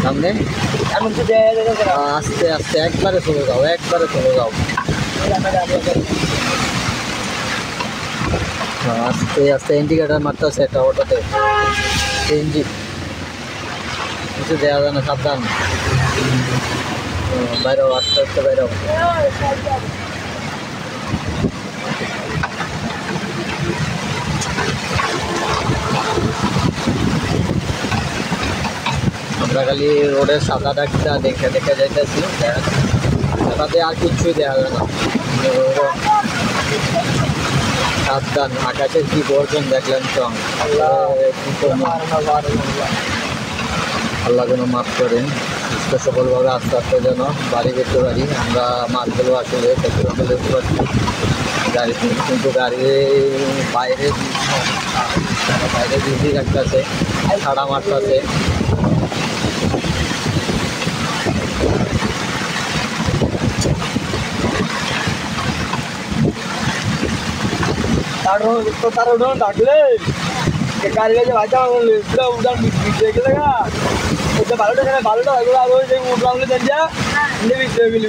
সামনে আস্তে আস্তে একবারে চলে যাও, একবারে চলে যাও। আস্তে আস্তে ইন্ডিকেটার মারতেছে একটা অটোতে, সিএনজি কিছু দেওয়া যায় না, সাবধান। বাইরেও আস্তে আস্তে বাইরেও। আমরা খালি রোডের সাদা ডাকটা দেখে দেখে যাইতেছি, তাতে আর কিচ্ছুই দেখা যায় না। সাবধান, আকাশের কি গর্জন দেখলেন তো, আল্লাহ যেন মাফ করেন, সুস্থ সফলভাবে আস্তে আস্তে যেন বাড়ি যেতে পারি। আমরা মাছগুলো আসলে পেট্রোল দেখতে পাচ্ছি গাড়ি, কিন্তু গাড়ির বাইরে বাইরে বিজি রাখতেছে, ছাড়া মারতেছে। তার উঠান ডাকলে গাড়ি যে ভাজা উঠান দেখে দেখা ভালোটা আর ওই যে উঠলাম দেন যা বিলি